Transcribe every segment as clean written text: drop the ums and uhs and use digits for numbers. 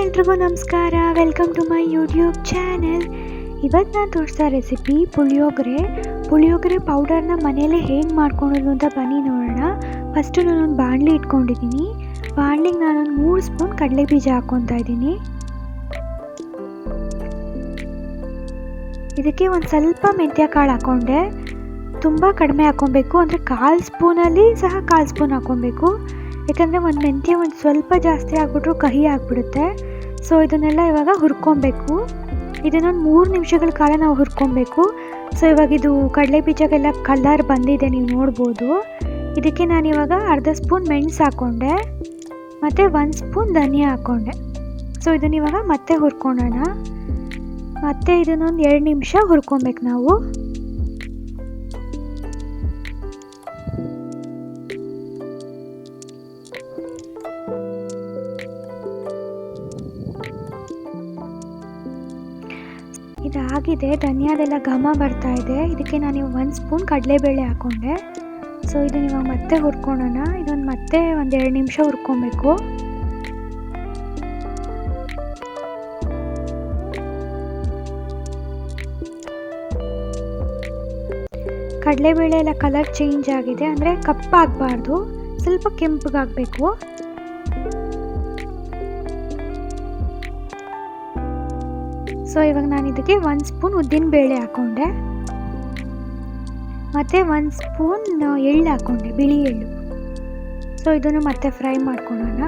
ಎಲ್ರಿಗೂ ನಮಸ್ಕಾರ. Welcome to my YouTube channel. ಇವತ್ತು ನಾನು ತೋರಿಸ್ತಾ ರೆಸಿಪಿ ಪುಳಿಯೋಗರೆ ಪೌಡರ್ನ ಮನೆಯಲ್ಲೇ ಹೇಗೆ ಮಾಡ್ಕೊಳ್ಳೋದು ಅಂತ ಬನ್ನಿ ನೋಡೋಣ. ಫಸ್ಟು ನಾನೊಂದು ಬಾಣಲಿ ಇಟ್ಕೊಂಡಿದ್ದೀನಿ. ಬಾಣಲಿಗೆ ನಾನೊಂದು 3 ಸ್ಪೂನ್ ಕಡಲೆ ಬೀಜ ಹಾಕ್ಕೊತಾ ಇದ್ದೀನಿ. ಇದಕ್ಕೆ ಒಂದು ಸ್ವಲ್ಪ ಮೆಂತ್ಯ ಕಾಳು ಹಾಕ್ಕೊಂಡೆ. ತುಂಬ ಕಡಿಮೆ ಹಾಕ್ಕೊಬೇಕು, ಅಂದರೆ 1/4 ಸ್ಪೂನಲ್ಲಿ ಸಹ 1/4 ಸ್ಪೂನ್ ಹಾಕ್ಕೊಬೇಕು. ಯಾಕಂದರೆ ಒಂದು ಮೆಂತ್ಯ ಒಂದು ಸ್ವಲ್ಪ ಜಾಸ್ತಿ ಆಗಿಬಿಟ್ರು ಕಹಿ ಆಗಿಬಿಡುತ್ತೆ. ಸೊ ಇದನ್ನೆಲ್ಲ ಇವಾಗ ಹುರ್ಕೊಬೇಕು. ಇದನ್ನೊಂದು 3 ನಿಮಿಷಗಳ ಕಾಲ ನಾವು ಹುರ್ಕೊಬೇಕು. ಸೊ ಇವಾಗ ಇದು ಕಡಲೆ ಬೀಜಕ್ಕೆಲ್ಲ ಕಲರ್ ಬಂದಿದೆ, ನೀವು ನೋಡ್ಬೋದು. ಇದಕ್ಕೆ ನಾನಿವಾಗ ಅರ್ಧ ಸ್ಪೂನ್ ಮೆಣಸು ಹಾಕ್ಕೊಂಡೆ ಮತ್ತು 1 ಸ್ಪೂನ್ ಧನಿಯಾ ಹಾಕ್ಕೊಂಡೆ. ಸೊ ಇದನ್ನ ಇವಾಗ ಮತ್ತೆ ಹುರ್ಕೊಳ್ಳೋಣ. ಮತ್ತು ಇದನ್ನೊಂದು 2 ನಿಮಿಷ ಹುರ್ಕೊಬೇಕು ನಾವು. ಇದಾಗಿದೆ, ಧನಿಯಾದೆಲ್ಲ ಘಮ ಬರ್ತಾ ಇದೆ. ಇದಕ್ಕೆ ನಾನು 1 ಸ್ಪೂನ್ ಕಡಲೆಬೇಳೆ ಹಾಕ್ಕೊಂಡೆ. ಸೊ ಇದನ್ನ ಇವಾಗ ಮತ್ತೆ ಹುರ್ಕೊಳ್ಳೋಣ. ಇದೊಂದು ಮತ್ತೆ ಒಂದು 2 ನಿಮಿಷ ಹುರ್ಕೊಬೇಕು. ಕಡಲೆಬೇಳೆ ಎಲ್ಲ ಕಲರ್ ಚೇಂಜ್ ಆಗಿದೆ, ಅಂದರೆ ಕಪ್ಪಾಗಬಾರ್ದು, ಸ್ವಲ್ಪ ಕೆಂಪಗಾಗಬೇಕು. ಸೊ ಇವಾಗ ನಾನು ಇದಕ್ಕೆ 1 ಸ್ಪೂನ್ ಉದ್ದಿನಬೇಳೆ ಹಾಕ್ಕೊಂಡೆ ಮತ್ತು 1 ಸ್ಪೂನ್ ಎಳ್ಳು ಹಾಕ್ಕೊಂಡೆ, ಬಿಳಿ ಎಳ್ಳು. ಸೊ ಇದನ್ನು ಮತ್ತೆ ಫ್ರೈ ಮಾಡ್ಕೊಳ್ಳೋಣ.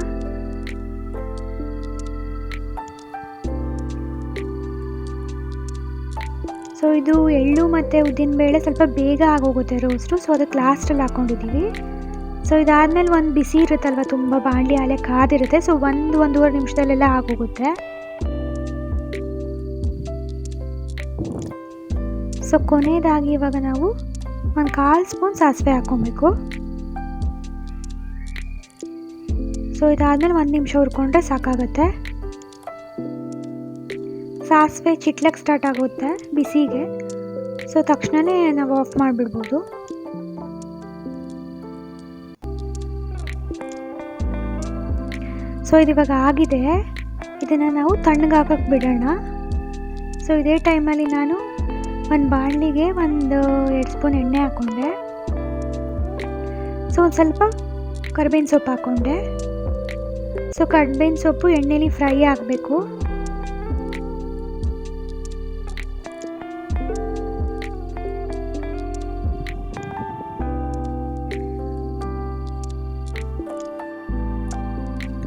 ಸೊ ಇದು ಎಳ್ಳು ಮತ್ತು ಉದ್ದಿನಬೇಳೆ ಸ್ವಲ್ಪ ಬೇಗ ಆಗೋಗುತ್ತೆ ರೋಸ್ಟು. ಸೊ ಅದಕ್ಕೆ ಲಾಸ್ಟಲ್ಲಿ ಹಾಕ್ಕೊಂಡಿದ್ದೀವಿ. ಸೊ ಇದಾದಮೇಲೆ ಒಂದು ಬಿಸಿ ಇರುತ್ತಲ್ವ, ತುಂಬ ಬಾಣಲಿ ಆಲೆ ಕಾದಿರುತ್ತೆ. ಸೊ 1-1.5 ನಿಮಿಷದಲ್ಲೆಲ್ಲ ಆಗೋಗುತ್ತೆ. ಸೊ ಕೊನೆಯದಾಗಿ ಇವಾಗ ನಾವು ಒಂದು 1/4 ಸ್ಪೂನ್ ಸಾಸಿವೆ ಹಾಕ್ಕೊಬೇಕು. ಸೊ ಇದಾದಮೇಲೆ 1 ನಿಮಿಷ ಹುರ್ಕೊಂಡ್ರೆ ಸಾಕಾಗುತ್ತೆ. ಸಾಸಿವೆ ಚಿಟ್ಲಕ್ಕೆ ಸ್ಟಾರ್ಟ್ ಆಗುತ್ತೆ ಬಿಸಿಗೆ. ಸೊ ತಕ್ಷಣವೇ ನಾವು ಆಫ್ ಮಾಡಿಬಿಡ್ಬೋದು. ಸೊ ಇದಿವಾಗ ಆಗಿದೆ. ಇದನ್ನು ನಾವು ತಣ್ಣಗಾಗಕ್ಕೆ ಬಿಡೋಣ. ಸೊ ಇದೇ ಟೈಮಲ್ಲಿ ನಾನು ಒಂದು ಬಾಣಲಿಗೆ 1-2 ಸ್ಪೂನ್ ಎಣ್ಣೆ ಹಾಕ್ಕೊಂಡೆ. ಸೊ ಒಂದು ಸ್ವಲ್ಪ ಕರಿಬೇವಿನ ಸೊಪ್ಪು ಹಾಕ್ಕೊಂಡೆ. ಸೊ ಕರಿಬೇವಿನ ಸೊಪ್ಪು ಎಣ್ಣೆಲಿ ಫ್ರೈ ಆಗಬೇಕು.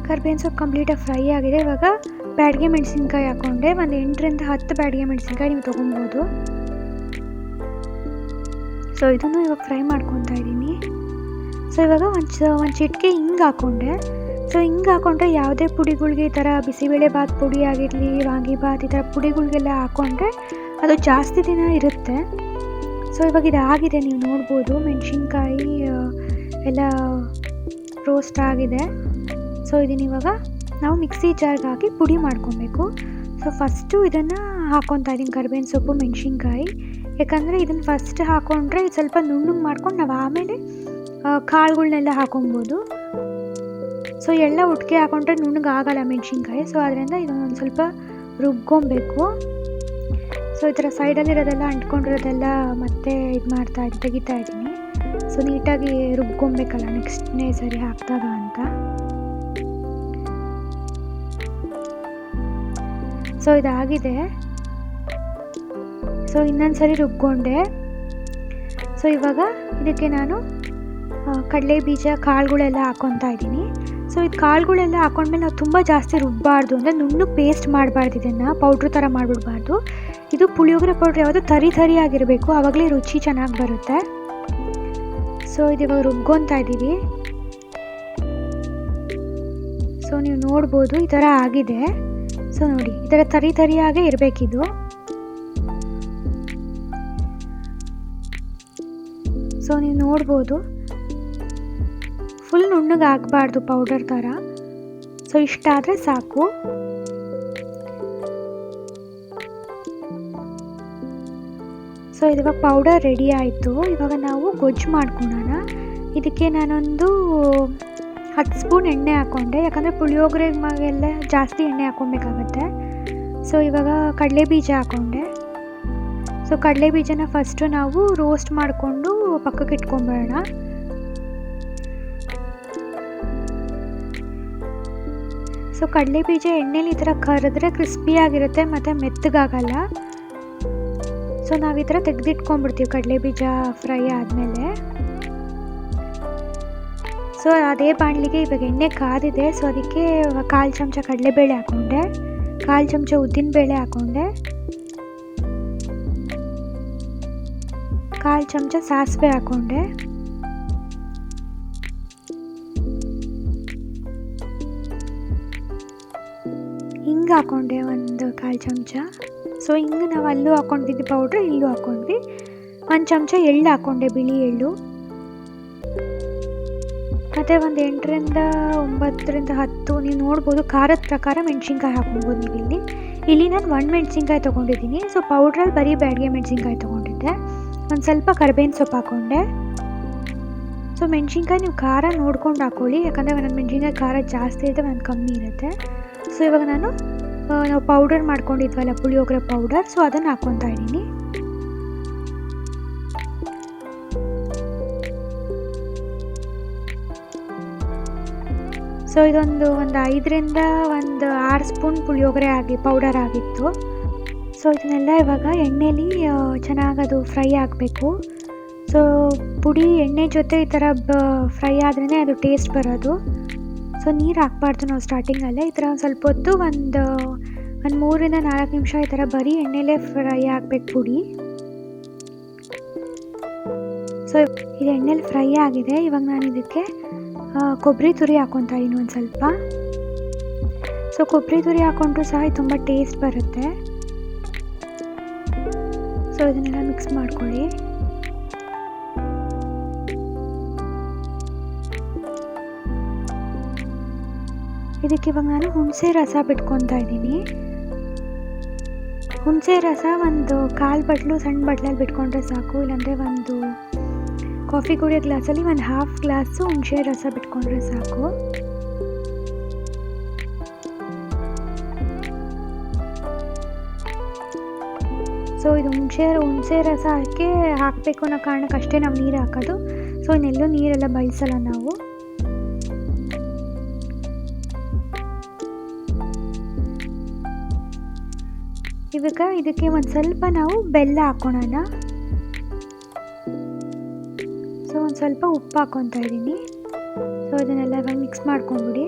ಕರಿಬೇವಿನ ಸೊಪ್ಪು ಕಂಪ್ಲೀಟಾಗಿ ಫ್ರೈ ಆಗಿದೆ. ಇವಾಗ ಬ್ಯಾಡಗೆ ಮೆಣಸಿನ್ಕಾಯಿ ಹಾಕ್ಕೊಂಡೆ. ಒಂದು 8-10 ಬ್ಯಾಡಗೆ ಮೆಣಸಿನ್ಕಾಯಿ ನೀವು ತೊಗೊಬೋದು. ಸೊ ಇದನ್ನು ಇವಾಗ ಫ್ರೈ ಮಾಡ್ಕೊತಾ ಇದ್ದೀನಿ. ಸೊ ಇವಾಗ ಒಂದು ಚಿಟಿಕೆ ಹಿಂಗೆ ಹಾಕ್ಕೊಂಡೆ. ಸೊ ಹಿಂಗೆ ಹಾಕ್ಕೊಂಡ್ರೆ ಯಾವುದೇ ಪುಡಿಗಳಿಗೆ, ಈ ಥರ ಬಿಸಿಬೇಳೆ ಬಾತ್ ಪುಡಿ ಆಗಿರಲಿ, ವಾಂಗಿಬಾತ್, ಈ ಥರ ಪುಡಿಗಳಿಗೆಲ್ಲ ಹಾಕ್ಕೊಂಡ್ರೆ ಅದು ಜಾಸ್ತಿ ದಿನ ಇರುತ್ತೆ. ಸೊ ಇವಾಗ ಇದಾಗಿದೆ, ನೀವು ನೋಡ್ಬೋದು. ಮೆಣಸಿನ್ಕಾಯಿ ಎಲ್ಲ ರೋಸ್ಟ್ ಆಗಿದೆ. ಸೊ ಇದನ್ನ ಇವಾಗ ನಾವು ಮಿಕ್ಸಿ ಜಾರ್ಗೆ ಹಾಕಿ ಪುಡಿ ಮಾಡ್ಕೊಬೇಕು. ಸೊ ಫಸ್ಟು ಇದನ್ನು ಹಾಕ್ಕೊತಾ ಇದ್ದೀನಿ, ಕರಿಬೇವಿನ ಸೊಪ್ಪು, ಮೆಣಸಿನ್ಕಾಯಿ. ಯಾಕಂದರೆ ಇದನ್ನು ಫಸ್ಟ್ ಹಾಕ್ಕೊಂಡ್ರೆ ಸ್ವಲ್ಪ ನುಣ್ಣಗೆ ಮಾಡ್ಕೊಂಡು ನಾವು ಆಮೇಲೆ ಕಾಳುಗಳ್ನೆಲ್ಲ ಹಾಕೊಬೋದು. ಸೊ ಎಲ್ಲ ಒಟ್ಟಿಗೆ ಹಾಕ್ಕೊಂಡ್ರೆ ನುಣ್ಣಗೆ ಆಗಲ್ಲ ಮೆಣಸಿನ್ಕಾಯಿ. ಸೊ ಅದರಿಂದ ಇದನ್ನೊಂದು ಸ್ವಲ್ಪ ರುಬ್ಕೊಬೇಕು. ಸೊ ಈ ಥರ ಸೈಡಲ್ಲಿರೋದೆಲ್ಲ ಅಂಟ್ಕೊಂಡಿರೋದೆಲ್ಲ ಮತ್ತೆ ತೆಗಿತಾ ಇದ್ದೀನಿ. ಸೊ ನೀಟಾಗಿ ರುಬ್ಕೊಬೇಕಲ್ಲ ನೆಕ್ಸ್ಟ್ನೇ ಸರಿ ಹಾಕಿದಾಗ ಅಂತ. ಸೊ ಇದಾಗಿದೆ. ಸೊ ಇನ್ನೊಂದು ಸರಿ ರುಬ್ಕೊಂಡೆ. ಸೊ ಇವಾಗ ಇದಕ್ಕೆ ನಾನು ಕಡಲೆ ಬೀಜ ಕಾಳುಗಳೆಲ್ಲ ಹಾಕ್ಕೊತಾ ಇದ್ದೀನಿ. ಸೊ ಇದು ಕಾಳುಗಳೆಲ್ಲ ಹಾಕ್ಕೊಂಡ್ಮೇಲೆ ನಾವು ತುಂಬ ಜಾಸ್ತಿ ರುಬ್ಬಾರ್ದು, ಅಂದರೆ ನುಣ್ಣಗೆ ಪೇಸ್ಟ್ ಮಾಡಬಾರ್ದು, ಇದನ್ನು ಪೌಡ್ರ್ ಥರ ಮಾಡಿಬಿಡ್ಬಾರ್ದು. ಇದು ಪುಳಿಯೋಗರೆ ಪೌಡ್ರ್ ಯಾವುದು ತರಿ ಆಗಿರಬೇಕು, ಆವಾಗಲೇ ರುಚಿ ಚೆನ್ನಾಗಿ ಬರುತ್ತೆ. ಸೊ ಇದು ಇವಾಗ ರುಬ್ಕೊತಾ ಇದ್ದೀವಿ. ಸೊ ನೀವು ನೋಡ್ಬೋದು ಈ ಥರ ಆಗಿದೆ. ಸೊ ನೋಡಿ, ಈ ಥರ ತರಿಯಾಗೇ ಇರಬೇಕಿದು. ಸೊ ನೀವು ನೋಡ್ಬೋದು, ಫುಲ್ ನುಣ್ಣಗೆ ಆಗಬಾರ್ದು ಪೌಡರ್ ಥರ. ಸೊ ಇಷ್ಟಾದರೆ ಸಾಕು. ಸೊ ಇವಾಗ ಪೌಡರ್ ರೆಡಿ ಆಯಿತು. ಇವಾಗ ನಾವು ಗೊಜ್ಜು ಮಾಡ್ಕೊಳ್ಳೋಣ. ಇದಕ್ಕೆ ನಾನೊಂದು 10 ಸ್ಪೂನ್ ಎಣ್ಣೆ ಹಾಕ್ಕೊಂಡೆ, ಯಾಕಂದರೆ ಪುಳಿಯೋಗರೆಗೆಲ್ಲ ಜಾಸ್ತಿ ಎಣ್ಣೆ ಹಾಕ್ಕೊಬೇಕಾಗತ್ತೆ. ಸೊ ಇವಾಗ ಕಡಲೆಬೀಜ ಹಾಕ್ಕೊಂಡೆ. ಸೊ ಕಡಲೆಬೀಜನ ಫಸ್ಟು ನಾವು ರೋಸ್ಟ್ ಮಾಡಿಕೊಂಡು ಪಕ್ಕಕ್ಕೆ ಇಟ್ಕೊಂಬೇಡ. ಸೊ ಕಡಲೆಬೀಜ ಎಣ್ಣೆಲಿ ಈ ಥರ ಕರೆದ್ರೆ ಕ್ರಿಸ್ಪಿಯಾಗಿರುತ್ತೆ ಮತ್ತು ಮೆತ್ತಗಾಗಲ್ಲ. ಸೊ ನಾವು ಈ ಥರ ತೆಗೆದಿಟ್ಕೊಂಡ್ಬಿಡ್ತೀವಿ ಕಡಲೆಬೀಜ ಫ್ರೈ ಆದಮೇಲೆ. ಸೊ ಅದೇ ಬಾಣಲಿಗೆ ಇವಾಗ ಎಣ್ಣೆ ಕಾದಿದೆ. ಸೊ ಅದಕ್ಕೆ 1/4 ಚಮಚ ಕಡಲೆಬೇಳೆ ಹಾಕ್ಕೊಂಡೆ, 1/4 ಚಮಚ ಉದ್ದಿನಬೇಳೆ ಹಾಕ್ಕೊಂಡೆ, 1/4 ಚಮಚ ಸಾಸಿವೆ ಹಾಕ್ಕೊಂಡೆ, ಹಿಂಗೆ ಹಾಕ್ಕೊಂಡೆ 1/4 ಚಮಚ. ಸೊ ಹಿಂಗೆ ನಾವು ಅಲ್ಲೂ ಹಾಕ್ಕೊಂಡಿದ್ವಿ ಪೌಡ್ರ್, ಇಲ್ಲೂ ಹಾಕ್ಕೊಂಡ್ವಿ. 1 ಚಮಚ ಎಳ್ಳು ಹಾಕ್ಕೊಂಡೆ, ಬಿಳಿ ಎಳ್ಳು. ಮತ್ತು ಒಂದು 8ರಿಂದ 9ರಿಂದ 10 ನೀವು ನೋಡ್ಬೋದು, ಖಾರದ ಪ್ರಕಾರ ಮೆಣಸಿನ್ಕಾಯಿ ಹಾಕ್ಕೊಬೋದು ನೀವು ಇಲ್ಲಿ ನಾನು 1 ಮೆಣಸಿನ್ಕಾಯಿ ತೊಗೊಂಡಿದ್ದೀನಿ. ಸೊ ಪೌಡ್ರಲ್ಲಿ ಬರೀ ಬ್ಯಾಡಗೆ ಮೆಣಸಿನ್ಕಾಯಿ ತೊಗೊಂಡಿದ್ದೆ. ಒಂದು ಸ್ವಲ್ಪ ಕರಿಬೇವಿನ ಸೊಪ್ಪು ಹಾಕ್ಕೊಂಡೆ. ಸೊ ಮೆಣಸಿನ್ಕಾಯಿ ನೀವು ಖಾರ ನೋಡ್ಕೊಂಡು ಹಾಕ್ಕೊಳ್ಳಿ, ಯಾಕಂದರೆ ಒಂದೊಂದು ಮೆಣಸಿನ್ಕಾಯಿ ಖಾರ ಜಾಸ್ತಿ ಇರುತ್ತೆ, ಒಂದೊಂದು ಕಮ್ಮಿ ಇರುತ್ತೆ. ಸೊ ಇವಾಗ ನಾವು ಪೌಡರ್ ಮಾಡ್ಕೊಂಡಿದ್ವಲ್ಲ ಪುಳಿಯೋಗರೆ ಪೌಡರ್, ಸೊ ಅದನ್ನು ಹಾಕ್ಕೊತಾ ಇದ್ದೀನಿ. ಸೊ ಇದೊಂದು 5ರಿಂದ 6 ಸ್ಪೂನ್ ಪುಳಿಯೋಗರೆ ಪೌಡರ್ ಆಗಿತ್ತು. ಸೊ ಇದನ್ನೆಲ್ಲ ಇವಾಗ ಎಣ್ಣೆಲಿ ಚೆನ್ನಾಗದು ಫ್ರೈ ಆಗಬೇಕು. ಸೊ ಪುಡಿ ಎಣ್ಣೆ ಜೊತೆ ಈ ಥರ ಫ್ರೈ ಆದ್ರೇ ಅದು ಟೇಸ್ಟ್ ಬರೋದು. ಸೊ ನೀರು ಹಾಕ್ಬಾರ್ದು ನಾವು ಸ್ಟಾರ್ಟಿಂಗಲ್ಲೇ. ಈ ಥರ ಒಂದು ಸ್ವಲ್ಪ ಹೊತ್ತು ಒಂದು 3ರಿಂದ 4 ನಿಮಿಷ ಈ ಥರ ಬರೀ ಎಣ್ಣೆಲೇ ಫ್ರೈ ಆಗಬೇಕು ಪುಡಿ. ಸೊ ಇದು ಎಣ್ಣೆಲಿ ಫ್ರೈ ಆಗಿದೆ. ಇವಾಗ ನಾನು ಇದಕ್ಕೆ ಕೊಬ್ಬರಿ ತುರಿ ಹಾಕ್ಕೊತಾ ಇದ್ದೀನಿ ಒಂದು ಸ್ವಲ್ಪ. ಸೊ ಕೊಬ್ಬರಿ ತುರಿ ಹಾಕ್ಕೊಂಡ್ರು ಸಹ ತುಂಬ ಟೇಸ್ಟ್ ಬರುತ್ತೆ. ಸೊ ಇದನ್ನೆಲ್ಲ ಮಿಕ್ಸ್ ಮಾಡ್ಕೊಳ್ಳಿ. ಇದಕ್ಕೆ ಇವಾಗ ನಾನು ಹುಣಸೆ ರಸ ಬಿಟ್ಕೊತಾ ಇದ್ದೀನಿ. ಹುಣಸೆ ರಸ ಒಂದು 1/4 ಬಟ್ಲು ಸಣ್ಣ ಬಟ್ಲಲ್ಲಿ ಬಿಟ್ಕೊಂಡ್ರೆ ಸಾಕು, ಇಲ್ಲಾಂದರೆ ಒಂದು ಕಾಫಿ ಕುಡಿಯೋ ಗ್ಲಾಸಲ್ಲಿ ಒಂದು 1/2 ಗ್ಲಾಸು ಹುಣಸೆ ರಸ ಬಿಟ್ಕೊಂಡ್ರೆ ಸಾಕು. ಸೊ ಇದು ಹುಣಸೆ ರಸ ಹಾಕಬೇಕು ಅನ್ನೋ ಕಾರಣಕ್ಕಷ್ಟೇ ನಾವು ನೀರು ಹಾಕೋದು. ಸೊ ಇನ್ನೆಲ್ಲೂ ನೀರೆಲ್ಲ ಬಳಸಲ್ಲ ನಾವು. ಇವಾಗ ಇದಕ್ಕೆ ಒಂದು ಸ್ವಲ್ಪ ನಾವು ಬೆಲ್ಲ ಹಾಕ್ಕೊಳ್ಳೋಣ. ಸೊ ಒಂದು ಸ್ವಲ್ಪ ಉಪ್ಪು ಹಾಕ್ಕೊತಾ ಇದ್ದೀನಿ. ಸೊ ಇದನ್ನೆಲ್ಲ ಇವಾಗ ಮಿಕ್ಸ್ ಮಾಡ್ಕೊಂಬಿಡಿ.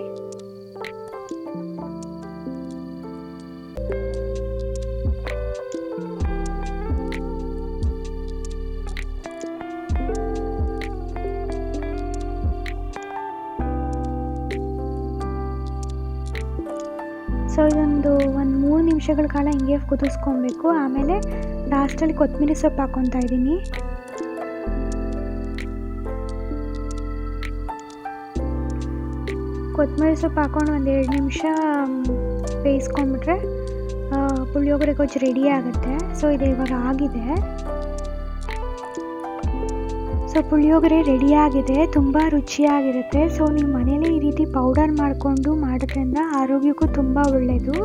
ಸೊ ಇದೊಂದು 3 ನಿಮಿಷಗಳ ಕಾಲ ಹಿಂಗೆ ಕುದಿಸ್ಕೊಬೇಕು. ಆಮೇಲೆ ಲಾಸ್ಟಲ್ಲಿ ಕೊತ್ತಂಬರಿ ಸೊಪ್ಪು ಹಾಕ್ಕೊತಾ ಇದ್ದೀನಿ. ಕೊತ್ತಂಬರಿ ಸೊಪ್ಪು ಹಾಕ್ಕೊಂಡು ಒಂದು 2 ನಿಮಿಷ ಬೇಯಿಸ್ಕೊಂಡ್ಬಿಟ್ರೆ ಪುಳಿಯೋಗರೆ ಗೊಜ್ಜು ರೆಡಿ ಆಗುತ್ತೆ. ಸೊ ಇದು ಇವಾಗ ಆಗಿದೆ. ಸೊ ಪುಳಿಯೋಗರೆ ರೆಡಿಯಾಗಿದೆ, ತುಂಬ ರುಚಿಯಾಗಿರುತ್ತೆ. ಸೊ ನೀವು ಮನೇಲಿ ಈ ರೀತಿ ಪೌಡರ್ ಮಾಡಿಕೊಂಡು ಮಾಡೋದ್ರಿಂದ ಆರೋಗ್ಯಕ್ಕೂ ತುಂಬ ಒಳ್ಳೆಯದು.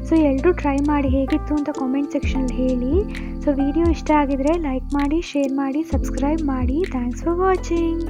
ಸೊ ಎಲ್ಲರೂ ಟ್ರೈ ಮಾಡಿ ಹೇಗಿತ್ತು ಅಂತ ಕಾಮೆಂಟ್ ಸೆಕ್ಷನಲ್ಲಿ ಹೇಳಿ. ಸೊ ವಿಡಿಯೋ ಇಷ್ಟ ಆಗಿದರೆ ಲೈಕ್ ಮಾಡಿ, ಶೇರ್ ಮಾಡಿ, ಸಬ್ಸ್ಕ್ರೈಬ್ ಮಾಡಿ. Thanks for watching.